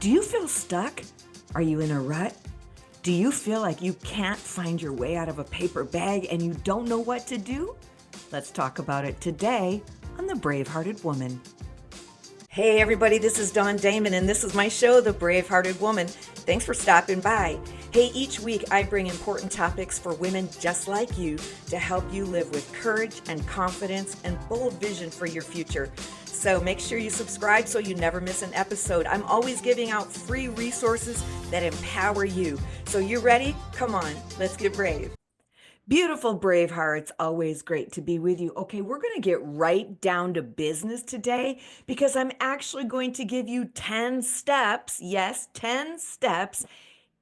Do you feel stuck? Are you in a rut? Do you feel like you can't find your way out of a paper bag and you don't know what to do? Let's talk about it today on The Bravehearted Woman. Hey everybody, this is Damon and this is my show, The Bravehearted Woman. Thanks for stopping by. Hey, each week I bring important topics for women just like you to help you live with courage and confidence and bold vision for your future. So make sure you subscribe so you never miss an episode. I'm always giving out free resources that empower you. So you ready? Come on, let's get brave. Beautiful Bravehearts, always great to be with you. Okay, we're going to get right down to business today because I'm actually going to give you 10 steps, yes, 10 steps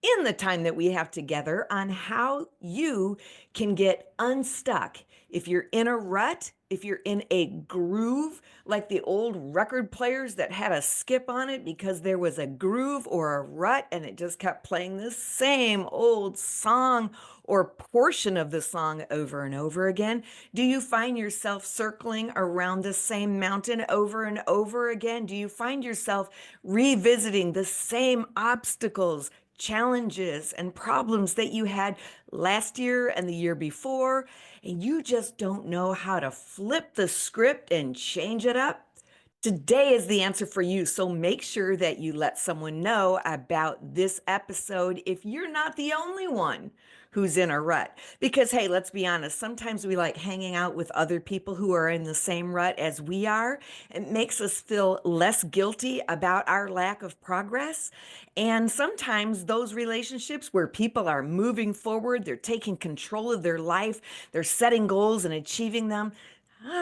in the time that we have together on how you can get unstuck. If you're in a rut, if you're in a groove, like the old record players that had a skip on it because there was a groove or a rut and it just kept playing the same old song or portion of the song over and over again? Do you find yourself circling around the same mountain over and over again? Do you find yourself revisiting the same obstacles, challenges, and problems that you had last year and the year before, and you just don't know how to flip the script and change it up? Today is the answer for you. So make sure that you let someone know about this episode if you're not the only one who's in a rut. Because, hey, let's be honest, sometimes we like hanging out with other people who are in the same rut as we are. It makes us feel less guilty about our lack of progress. And sometimes those relationships where people are moving forward, they're taking control of their life, they're setting goals and achieving them.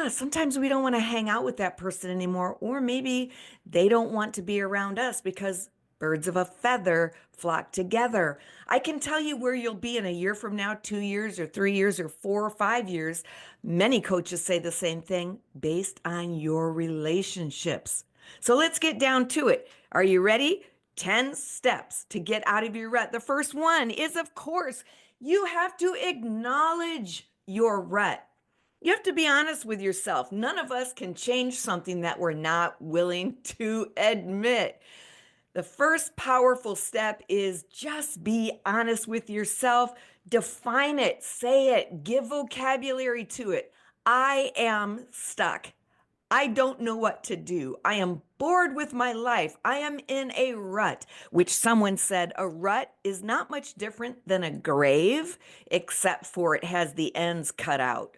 Sometimes we don't want to hang out with that person anymore, or maybe they don't want to be around us because birds of a feather flock together. I can tell you where you'll be in a year from now, 2 years or 3 years or 4 or 5 years. Many coaches say the same thing based on your relationships. So let's get down to it. Are you ready? 10 steps to get out of your rut. The first one is, of course, you have to acknowledge your rut. You have to be honest with yourself. None of us can change something that we're not willing to admit. The first powerful step is just be honest with yourself. Define it, say it, give vocabulary to it. I am stuck. I don't know what to do. I am bored with my life. I am in a rut, which someone said a rut is not much different than a grave, except for it has the ends cut out.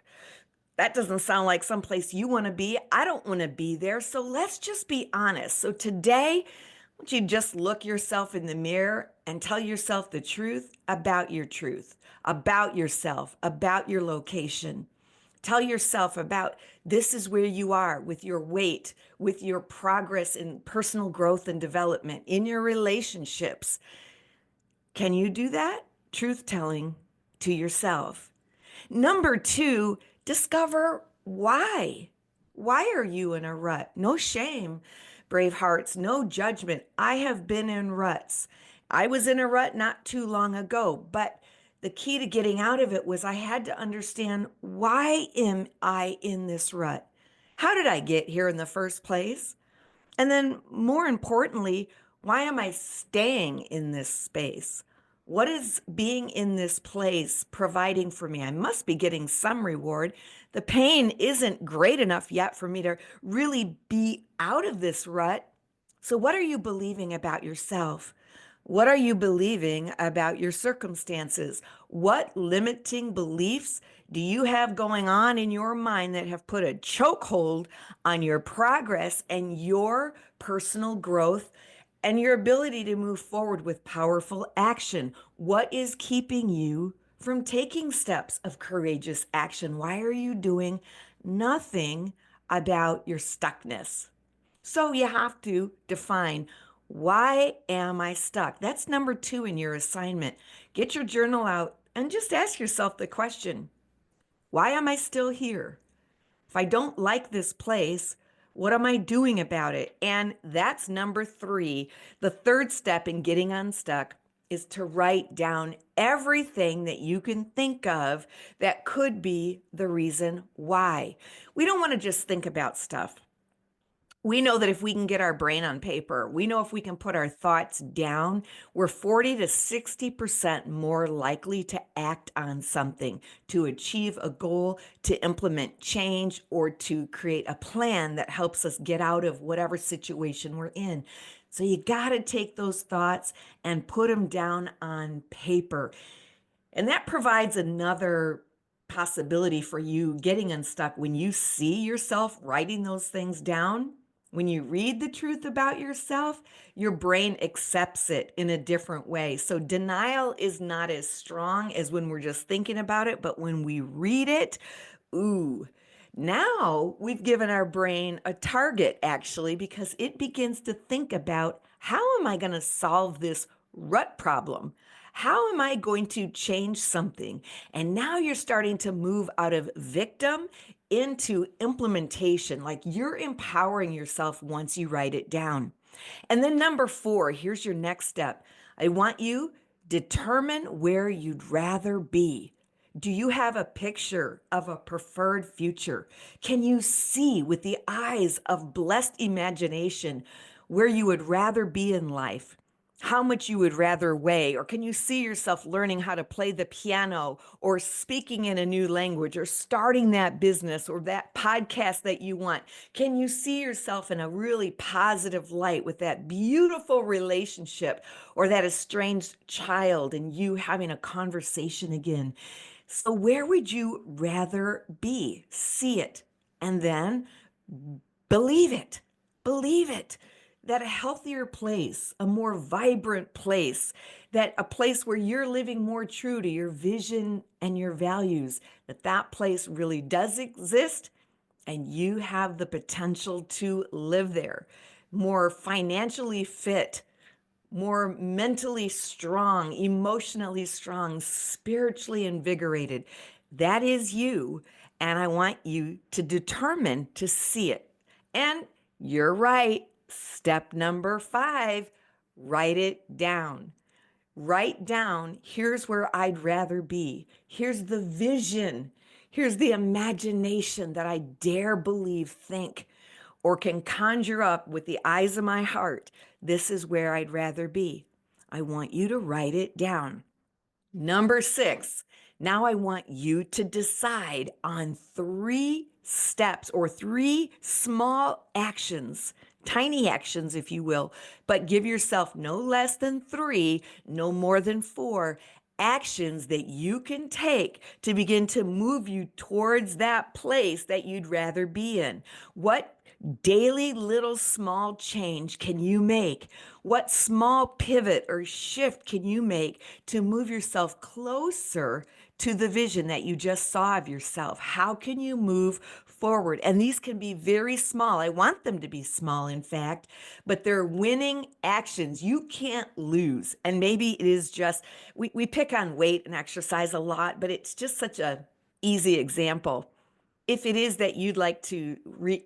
That doesn't sound like someplace you want to be. I don't want to be there. So let's just be honest. So today, I want you to just look yourself in the mirror and tell yourself the truth, about yourself, about your location. Tell yourself about this is where you are with your weight, with your progress in personal growth and development, in your relationships. Can you do that? Truth telling to yourself. Number 2, discover why. Why are you in a rut? No shame, brave hearts, no judgment. I have been in ruts. I was in a rut not too long ago, but the key to getting out of it was I had to understand, why am I in this rut? How did I get here in the first place? And then more importantly, why am I staying in this space? What is being in this place providing for me? I must be getting some reward. The pain isn't great enough yet for me to really be out of this rut. So what are you believing about yourself? What are you believing about your circumstances? What limiting beliefs do you have going on in your mind that have put a chokehold on your progress and your personal growth and your ability to move forward with powerful action? What is keeping you from taking steps of courageous action? Why are you doing nothing about your stuckness? So you have to define, why am I stuck? That's number 2 in your assignment. Get your journal out and just ask yourself the question, why am I still here? If I don't like this place, what am I doing about it? And that's number 3. The third step in getting unstuck is to write down everything that you can think of that could be the reason why. We don't want to just think about stuff. We know that if we can get our brain on paper, we know if we can put our thoughts down, we're 40 to 60% more likely to act on something, to achieve a goal, to implement change, or to create a plan that helps us get out of whatever situation we're in. So you got to take those thoughts and put them down on paper. And that provides another possibility for you getting unstuck when you see yourself writing those things down. When you read the truth about yourself, your brain accepts it in a different way. So denial is not as strong as when we're just thinking about it, but when we read it, ooh, now we've given our brain a target actually, because it begins to think about, how am I going to solve this rut problem? How am I going to change something? And now you're starting to move out of victim into implementation, like you're empowering yourself once you write it down. And then number 4, here's your next step. I want you determine where you'd rather be. Do you have a picture of a preferred future? Can you see with the eyes of blessed imagination where you would rather be in life? How much you would rather weigh? Or can you see yourself learning how to play the piano, or speaking in a new language, or starting that business or that podcast that you want? Can you see yourself in a really positive light with that beautiful relationship, or that estranged child and you having a conversation again? So where would you rather be? See it, and then believe it. Believe it. That a healthier place, a more vibrant place, that a place where you're living more true to your vision and your values, that place really does exist, and you have the potential to live there. More financially fit, more mentally strong, emotionally strong, spiritually invigorated. That is you. And I want you to determine to see it. And you're right. Step number 5, write it down. Write down, here's where I'd rather be. Here's the vision. Here's the imagination that I dare believe, think, or can conjure up with the eyes of my heart. This is where I'd rather be. I want you to write it down. Number 6, now I want you to decide on 3 steps, or 3 small actions, tiny actions, if you will, but give yourself no less than 3, no more than 4 actions that you can take to begin to move you towards that place that you'd rather be in. What daily little small change can you make? What small pivot or shift can you make to move yourself closer to the vision that you just saw of yourself? How can you move forward? And these can be very small. I want them to be small, in fact, but they're winning actions. You can't lose. And maybe it is just, we pick on weight and exercise a lot, but it's just such a easy example. If it is that you'd like to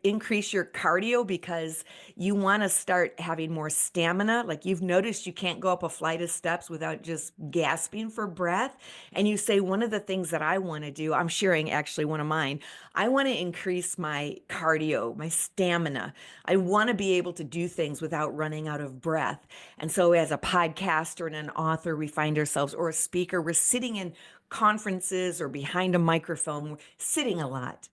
increase your cardio because you want to start having more stamina, like you've noticed you can't go up a flight of steps without just gasping for breath, and you say, one of the things that I want to do, I'm sharing actually one of mine, I want to increase my cardio, my stamina. I want to be able to do things without running out of breath. And so as a podcaster and an author, we find ourselves, or a speaker, we're sitting in conferences or behind a microphone, we're sitting a lot.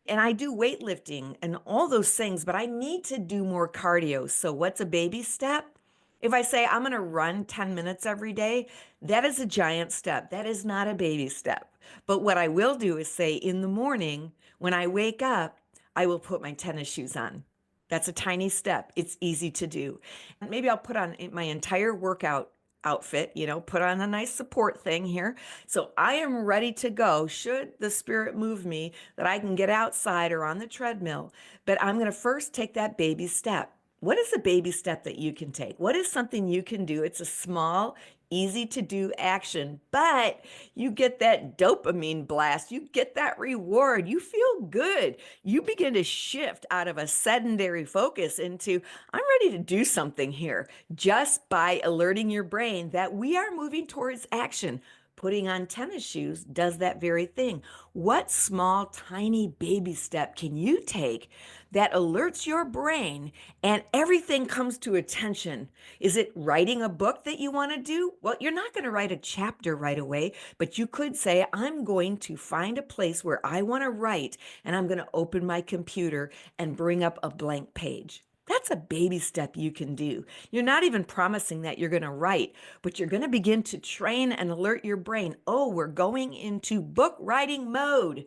And I do weightlifting and all those things, but I need to do more cardio. So what's a baby step? If I say I'm going to run 10 minutes every day, that is a giant step. That is not a baby step. But what I will do is say, in the morning when I wake up, I will put my tennis shoes on. That's a tiny step. It's easy to do. And maybe I'll put on my entire workout outfit, put on a nice support thing here. So I am ready to go should the spirit move me that I can get outside or on the treadmill. But I'm going to first take that baby step. What is a baby step that you can take? What is something you can do? It's a small, easy to do action, but you get that dopamine blast. You get that reward. You feel good. You begin to shift out of a sedentary focus into, I'm ready to do something here, just by alerting your brain that we are moving towards action. Putting on tennis shoes does that very thing. What small, tiny baby step can you take that alerts your brain and everything comes to attention? Is it writing a book that you want to do? Well, you're not going to write a chapter right away, but you could say, I'm going to find a place where I want to write, and I'm going to open my computer and bring up a blank page. That's a baby step you can do. You're not even promising that you're going to write, but you're going to begin to train and alert your brain. Oh, we're going into book writing mode.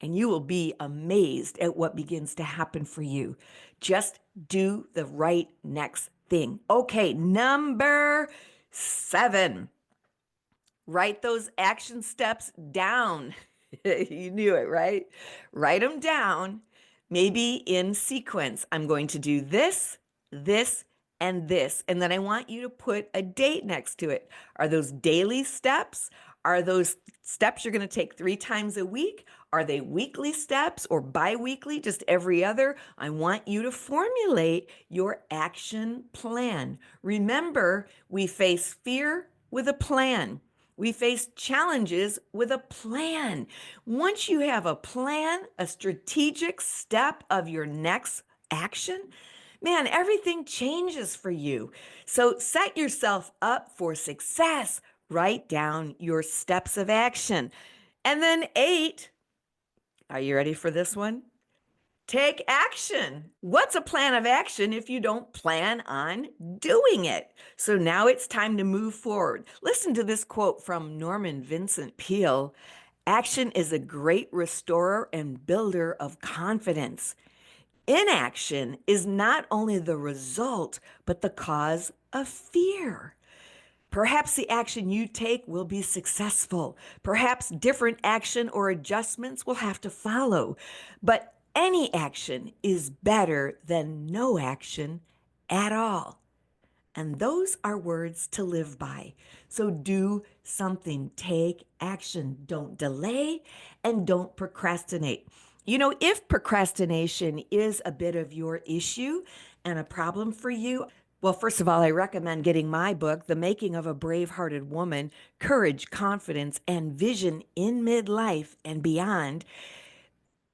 And you will be amazed at what begins to happen for you. Just do the right next thing. Okay, number 7. Write those action steps down. You knew it, right? Write them down, maybe in sequence. I'm going to do this, this, and this. And then I want you to put a date next to it. Are those daily steps? Are those steps you're going to take 3 times a week? Are they weekly steps or bi-weekly, just every other? I want you to formulate your action plan. Remember, we face fear with a plan. We face challenges with a plan. Once you have a plan, a strategic step of your next action, man, everything changes for you. So set yourself up for success. Write down your steps of action. And then 8, are you ready for this one? Take action. What's a plan of action if you don't plan on doing it? So now it's time to move forward. Listen to this quote from Norman Vincent Peale. Action is a great restorer and builder of confidence. Inaction is not only the result, but the cause of fear. Perhaps the action you take will be successful. Perhaps different action or adjustments will have to follow. But any action is better than no action at all. And those are words to live by. So do something, take action. Don't delay and don't procrastinate. You know, if procrastination is a bit of your issue and a problem for you, well, first of all, I recommend getting my book, The Making of a Brave-Hearted Woman, Courage, Confidence, and Vision in Midlife and Beyond.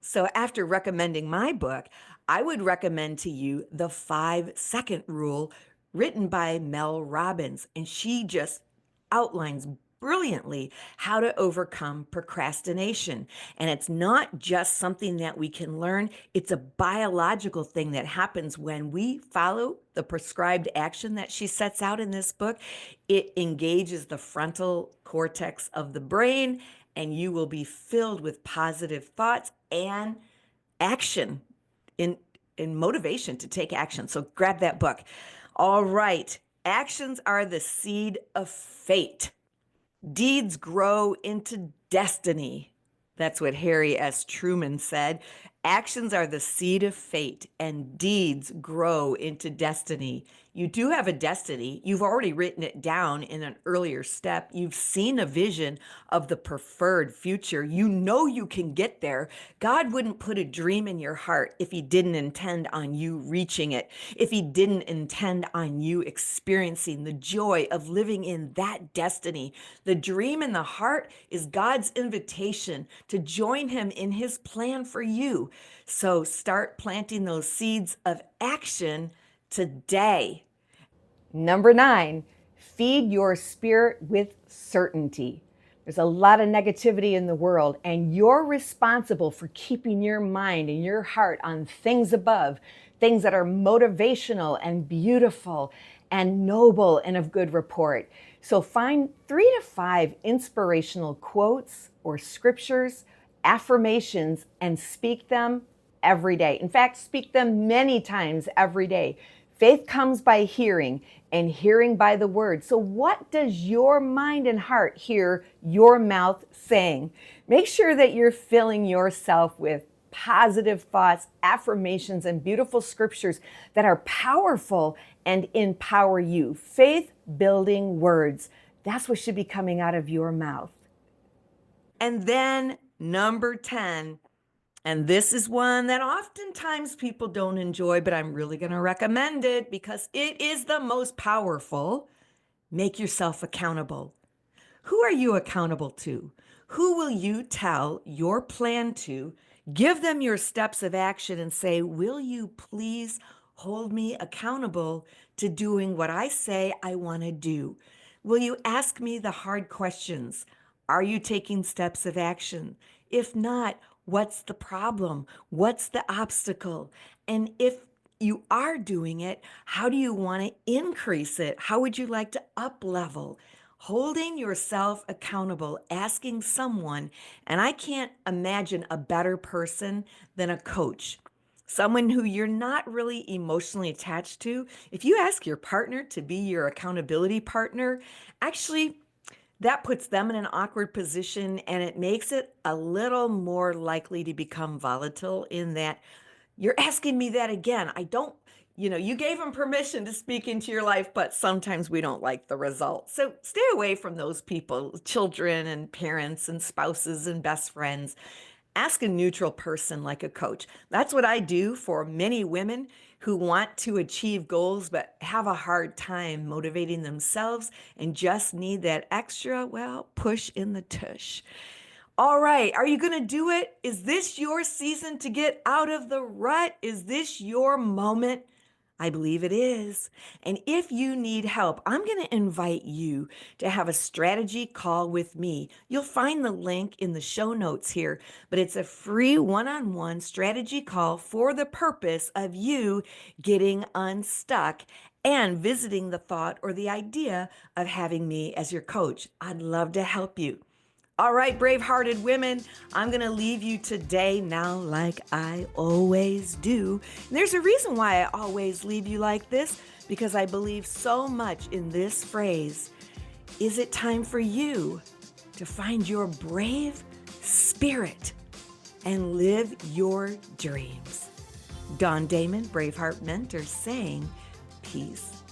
So after recommending my book, I would recommend to you The 5-Second Rule, written by Mel Robbins. And she just outlines brilliantly how to overcome procrastination. And it's not just something that we can learn, it's a biological thing that happens when we follow the prescribed action that she sets out in this book. It engages the frontal cortex of the brain, and you will be filled with positive thoughts and action in motivation to take action. So grab that book. All right. Actions are the seed of fate. Deeds grow into destiny. That's what Harry S. Truman said. Actions are the seed of fate, and deeds grow into destiny. You do have a destiny. You've already written it down in an earlier step. You've seen a vision of the preferred future. You know you can get there. God wouldn't put a dream in your heart if he didn't intend on you reaching it, if he didn't intend on you experiencing the joy of living in that destiny. The dream in the heart is God's invitation to join him in his plan for you. So start planting those seeds of action today. Number 9, feed your spirit with certainty. There's a lot of negativity in the world, and you're responsible for keeping your mind and your heart on things above, things that are motivational and beautiful and noble and of good report. So find 3 to 5 inspirational quotes or scriptures, affirmations, and speak them every day. In fact, speak them many times every day. Faith comes by hearing, and hearing by the word. So what does your mind and heart hear your mouth saying? Make sure that you're filling yourself with positive thoughts, affirmations, and beautiful scriptures that are powerful and empower you. Faith-building words. That's what should be coming out of your mouth. And then number 10, and this is one that oftentimes people don't enjoy, but I'm really going to recommend it because it is the most powerful. Make yourself accountable. Who are you accountable to? Who will you tell your plan to? Give them your steps of action and say, will you please hold me accountable to doing what I say I want to do? Will you ask me the hard questions? Are you taking steps of action? If not, what's the problem? What's the obstacle? And if you are doing it, how do you want to increase it? How would you like to up level? Holding yourself accountable, asking someone, and I can't imagine a better person than a coach, someone who you're not really emotionally attached to. If you ask your partner to be your accountability partner, actually, that puts them in an awkward position and it makes it a little more likely to become volatile in that you're asking me that again. I don't, you gave them permission to speak into your life, but sometimes we don't like the result. So stay away from those people, children and parents and spouses and best friends. Ask a neutral person like a coach. That's what I do for many women who want to achieve goals but have a hard time motivating themselves and just need that extra, push in the tush. All right, are you going to do it? Is this your season to get out of the rut? Is this your moment? I believe it is. And if you need help, I'm going to invite you to have a strategy call with me. You'll find the link in the show notes here, but it's a free one-on-one strategy call for the purpose of you getting unstuck and visiting the thought or the idea of having me as your coach. I'd love to help you. All right, brave-hearted women, I'm going to leave you today now like I always do. And there's a reason why I always leave you like this, because I believe so much in this phrase. Is it time for you to find your brave spirit and live your dreams? Damon, BraveHeart Mentor, saying peace